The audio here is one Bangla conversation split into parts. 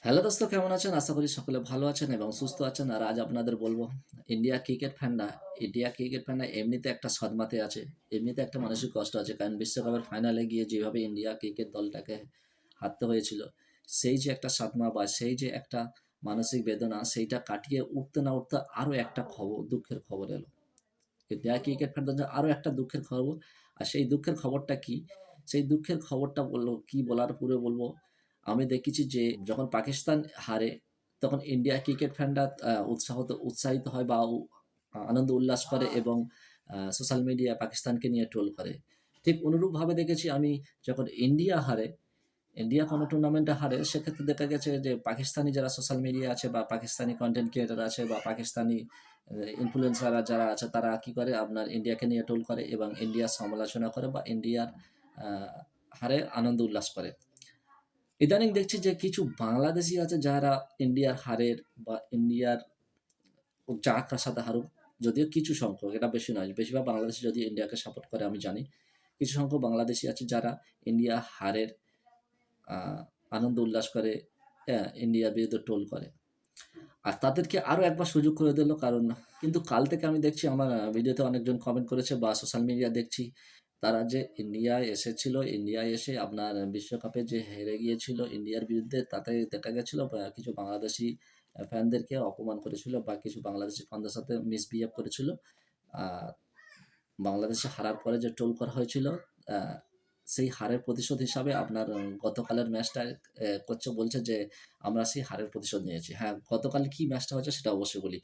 হ্যালো দোস্ত, কেমন আছেন? আশা করি সকলে ভালো আছেন এবং সুস্থ আছেন। আর আজ আপনাদের বলবো, ইন্ডিয়া ক্রিকেট ফ্যানরা এমনিতে একটা সদমাতে আছে, এমনিতে একটা মানসিক কষ্ট আছে। কারণ বিশ্বকাপের ফাইনালে গিয়ে যেভাবে ইন্ডিয়া ক্রিকেট দলটাকে হারতে হয়েছিল, সেই যে একটা সাদমা বা সেই যে একটা মানসিক বেদনা, সেইটা কাটিয়ে উঠতে না উঠতে আরও একটা দুঃখের খবর এলো। ইন্ডিয়া ক্রিকেট ফ্যানদের জন্য আরও একটা দুঃখের খবর। আর সেই দুঃখের খবরটা কি? সেই দুঃখের খবরটা বললো কি বলার পুরো বলবো। আমি দেখেছি যে যখন পাকিস্তান হারে, তখন ইন্ডিয়া ক্রিকেট ফ্যানরা উৎসাহিত হয় বা আনন্দ উল্লাস করে এবং সোশ্যাল মিডিয়ায় পাকিস্তানকে নিয়ে ট্রোল করে। ঠিক অনুরূপভাবে দেখেছি আমি, যখন ইন্ডিয়া কোনো টুর্নামেন্টে হারে, সেক্ষেত্রে দেখা গেছে যে পাকিস্তানি যারা সোশ্যাল মিডিয়া আছে বা পাকিস্তানি কন্টেন্ট ক্রিয়েটার আছে বা পাকিস্তানি ইনফ্লুয়েন্সাররা যারা আছে, তারা কি করে আপনার ইন্ডিয়াকে নিয়ে ট্রোল করে এবং ইন্ডিয়ার সমালোচনা করে বা ইন্ডিয়ার হারে আনন্দ উল্লাস করে। ইদানিং দেখছি যে কিছু বাংলাদেশি আছে যারা ইন্ডিয়ার হারের বা ইন্ডিয়ার যার কার সাথে হারুক, যদিও কিছু সংখ্যক, এটা বেশি নয়, বেশিরভাগ বাংলাদেশি যদি ইন্ডিয়াকে সাপোর্ট করে আমি জানি, কিছু সংখ্যক বাংলাদেশি আছে যারা ইন্ডিয়া হারের আনন্দ উল্লাস করে, হ্যাঁ, ইন্ডিয়ার বিরুদ্ধে ট্রোল করে। আর তাদেরকে আরও একবার সুযোগ করে দিল, কারণ কিন্তু কাল থেকে আমি দেখছি আমার ভিডিওতে অনেকজন কমেন্ট করেছে বা সোশ্যাল মিডিয়া দেখছি, তারা যে ইন্ডিয়ায় এসেছিল, ইন্ডিয়ায় এসে আপনার বিশ্বকাপে যে হেরে গিয়েছিল ইন্ডিয়ার বিরুদ্ধে, তাতে দেখা গেছিল কিছু বাংলাদেশি ফ্যানদেরকে অপমান করেছিল বা কিছু বাংলাদেশি ফ্যানদের সাথে মিসবিহেভ করেছিল। আর বাংলাদেশে হারার পরে যে ট্রোল করা হয়েছিল, আহ, সেই হারের প্রতিশোধ হিসাবে আপনার গতকালের ম্যাচটা বলছে যে আমরা সেই হারের প্রতিশোধ নিয়েছি। হ্যাঁ, গতকাল কি ম্যাচটা হয়েছে সেটা অবশ্যই বলি।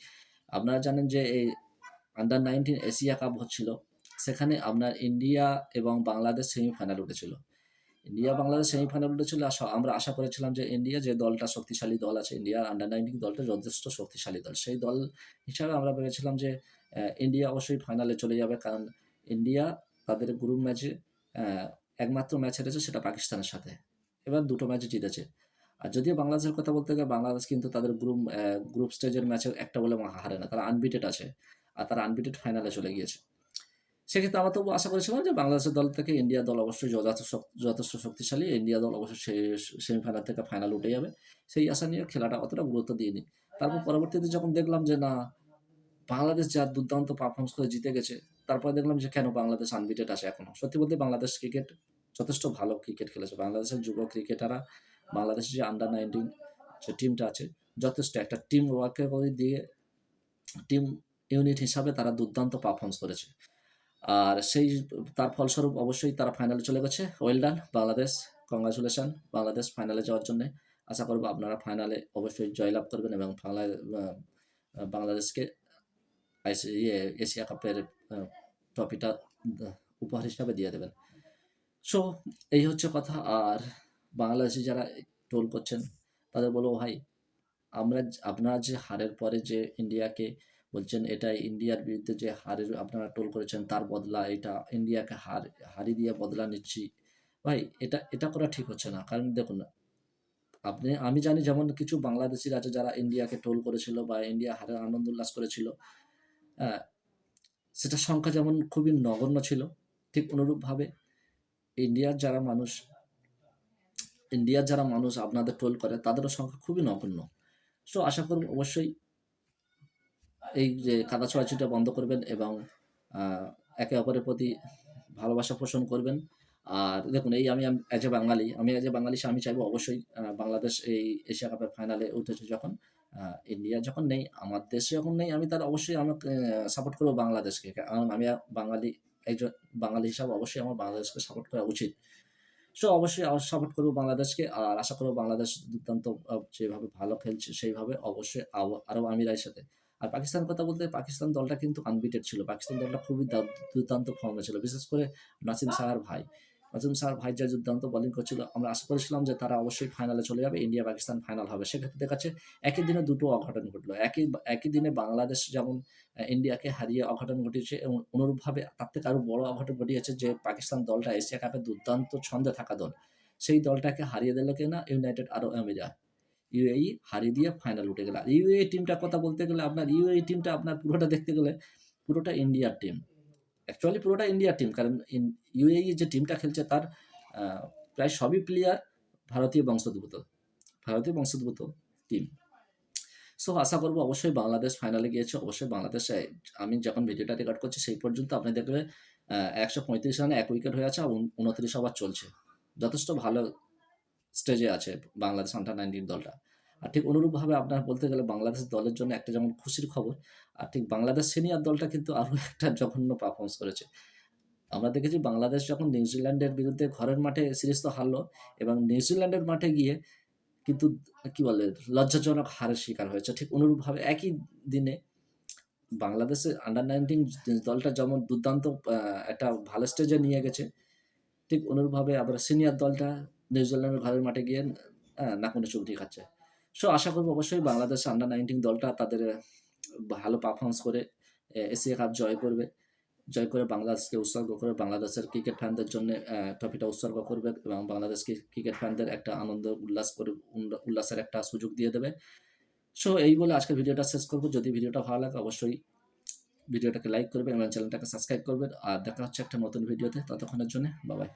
আপনারা জানেন যে এই আন্ডার 19 এশিয়া কাপ হচ্ছিল, সেখানে আপনার ইন্ডিয়া এবং বাংলাদেশ সেমিফাইনাল উঠেছিল। ইন্ডিয়া বাংলাদেশ সেমিফাইনাল উঠেছিল। আমরা আশা করেছিলাম যে ইন্ডিয়া যে দলটা শক্তিশালী দল আছে, ইন্ডিয়ার আন্ডার 19 দলটা যথেষ্ট শক্তিশালী দল, সেই দল হিসাবে আমরা ভেবেছিলাম যে ইন্ডিয়া অবশ্যই ফাইনালে চলে যাবে। কারণ ইন্ডিয়া তাদের গ্রুপ ম্যাচে একমাত্র ম্যাচ হেরেছে, সেটা পাকিস্তানের সাথে। এবার দুটো ম্যাচ জিতেছে। আর যদিও বাংলাদেশের কথা বলতে গেলে, বাংলাদেশ কিন্তু তাদের গ্রুপ স্টেজের ম্যাচে একটা বলে হারে না, তারা আনবিটেড আছে। আর তারা আনবিটেড ফাইনালে চলে গিয়েছে। সেক্ষেত্রে আমরা তবু আশা করেছিলাম যে বাংলাদেশের দল থেকে ইন্ডিয়া দল অবশ্যই যথেষ্ট শক্তিশালী, ইন্ডিয়া দল অবশ্যই সেমিফাইনাল থেকে ফাইনাল উঠে যাবে। সেই আশা নিয়ে খেলাটা অতটা গুরুত্ব দিইনি। তারপর পরবর্তীতে যখন দেখলাম যে না, বাংলাদেশ যা দুর্দান্ত পারফরমেন্স করে জিতে গেছে, তারপরে দেখলাম যে কেন বাংলাদেশ আনবিটেড আছে এখনো। সত্যি বলতে বাংলাদেশ ক্রিকেট যথেষ্ট ভালো ক্রিকেট খেলেছে। বাংলাদেশের যুব ক্রিকেটাররা, বাংলাদেশের যে আন্ডার 19 যে টিমটা আছে, যথেষ্ট একটা টিম ওয়ার্কে করে দিয়ে টিম ইউনিট হিসাবে তারা দুর্দান্ত পারফরমেন্স করেছে। আর তার ফলস্বরূপ অবশ্যই তারা ফাইনালে চলে গেছে। Well done Bangladesh, congratulation Bangladesh ফাইনালে যাওয়ার জন্য। আশা করবো আপনারা ফাইনালে অবশ্যই জয়লাভ করবেন এবং বাংলাদেশকে এশিয়া কাপের ট্রফিটা উপহার হিসাবে দিয়ে দেবেন। সো এই হচ্ছে কথা। আর বাংলাদেশি যারা ট্রোল করছেন, তাদের বলবো ভাই, আপনারা যে হারের পরে যে ইন্ডিয়াকে বলছেন, এটা ইন্ডিয়ার বিরুদ্ধে যে হারের আপনারা ট্রোল করেছেন, তার বদলা এটা ইন্ডিয়াকে হারিয়ে দিয়ে বদলা নিচ্ছি। ভাই, এটা এটা করা ঠিক হচ্ছে না। কারণ দেখুন, আমি জানি যেমন কিছু বাংলাদেশির আছে যারা ইন্ডিয়াকে ট্রোল করেছিল বা ইন্ডিয়া হারের আনন্দ উল্লাস করেছিল, হ্যাঁ, সেটার সংখ্যা যেমন খুবই নগণ্য ছিল, ঠিক অনুরূপভাবে ইন্ডিয়ার যারা মানুষ ইন্ডিয়ার যারা মানুষ আপনাদের ট্রোল করে, তাদেরও সংখ্যা খুবই নগণ্য। সো আশা করব অবশ্যই এই যে কাদা ছোঁয়াছুঁইটা বন্ধ করবেন এবং একে অপরের প্রতি ভালোবাসা পোষণ করবেন। আর দেখুন, আমি অ্যাজ এ বাঙালি আমি চাইবো অবশ্যই বাংলাদেশ এই এশিয়া কাপের ফাইনালে উঠেছে যখন, ইন্ডিয়া যখন নেই, আমার দেশ যখন নেই, আমি তার অবশ্যই আমাকে সাপোর্ট করবো বাংলাদেশকে। কারণ আমি বাঙালি, একজন বাঙালি হিসাবে অবশ্যই আমার বাংলাদেশকে সাপোর্ট করা উচিত। সো অবশ্যই সাপোর্ট করবো বাংলাদেশকে। আর আশা করবো বাংলাদেশ দুর্দান্ত যেভাবে ভালো খেলছে সেইভাবে অবশ্যই আরব আমিরাতের সাথে। আর পাকিস্তানের কথা বলতে, পাকিস্তান দলটা কিন্তু আনবিটেড ছিল। পাকিস্তান দলটা খুবই দুর্দান্ত ফর্মে ছিল। বিশেষ করে নাসিম শাহর ভাই যা দুর্দান্ত বোলিং করছিল, আমরা আশা করেছিলাম যে তারা অবশ্যই ফাইনালে চলে যাবে, ইন্ডিয়া পাকিস্তান ফাইনাল হবে। সেক্ষেত্রে দেখা যাচ্ছে একই দিনে দুটো অঘটন ঘটলো। একই দিনে বাংলাদেশ যেমন ইন্ডিয়াকে হারিয়ে অঘটন ঘটিয়েছে, এবং অনুরূপভাবে তার থেকে আরও বড় অঘটন ঘটিয়েছে যে পাকিস্তান দলটা এশিয়া কাপে দুর্দান্ত ছন্দে থাকা দল, সেই দলটাকে হারিয়ে দিল কিনা ইউনাইটেড আরব আমিরাত, ইউএই হারিয়ে দিয়ে ফাইনাল উঠে গেল। আর ইউএই টিমটার কথা বলতে গেলে, আপনার ইউএই টিমটা আপনার পুরোটা দেখতে গেলে পুরোটা ইন্ডিয়ার টিম। অ্যাকচুয়ালি পুরোটা ইন্ডিয়ার টিম, কারণ ইউএই যে টিমটা খেলছে তার প্রায় সবই প্লেয়ার ভারতীয় বংশোদ্ভূত। ভারতীয় বংশোদ্ভূত টিম। সো আশা করবো অবশ্যই বাংলাদেশ ফাইনালে গিয়েছে। অবশ্যই বাংলাদেশে আমি যখন ভিডিওটা রেকর্ড করছি সেই পর্যন্ত আপনি দেখবেন ১৩৫ রানে ১ উইকেট হয়ে আছে আর ২৯ ওভার চলছে। যথেষ্ট ভালো স্টেজে আছে বাংলাদেশ আন্ডার-19 দলটা। আর ঠিক অনুরূপভাবে আপনার বলতে গেলে বাংলাদেশ দলের জন্য একটা যেমন খুশির খবর, আর ঠিক বাংলাদেশ সিনিয়র দলটা কিন্তু আরও একটা জঘন্য পারফরম্যান্স করেছে। আমরা দেখেছি বাংলাদেশ যখন নিউজিল্যান্ডের বিরুদ্ধে ঘরের মাঠে সিরিজ তো হারলো এবং নিউজিল্যান্ডের মাঠে গিয়ে কিন্তু কি বলে লজ্জাজনক হারের শিকার হয়েছে। ঠিক অনুরূপভাবে একই দিনে বাংলাদেশের আন্ডার-19 দলটা যেমন দুর্দান্ত একটা ভালো স্টেজে নিয়ে গেছে, ঠিক অনুরূপভাবে আবার সিনিয়র দলটা নিউজিল্যান্ডের ঘরের মাঠে গিয়ে নাকুনে চুবড়ি খাচ্ছে। সো আশা করব অবশ্যই বাংলাদেশ আন্ডার-19 দলটা তাদের ভালো পারফরম্যান্স করে এশিয়া কাপ জয় করবে। জয় করে বাংলাদেশকে উৎসর্গ করে বাংলাদেশের ক্রিকেট ফ্যানদের জন্য ট্রফিটা উৎসর্গ করবে এবং বাংলাদেশকে ক্রিকেট ফ্যানদের একটা আনন্দ উল্লাসের একটা সুযোগ দিয়ে দেবে। সো এই বলে আজকের ভিডিওটা শেষ করব। যদি ভিডিওটা ভালো লাগে অবশ্যই ভিডিওটাকে লাইক করবেন এবং চ্যানেলটাকে সাবস্ক্রাইব করবেন। আর দেখা হচ্ছে একটা নতুন ভিডিওতে। ততক্ষণের জন্য বাই বাই।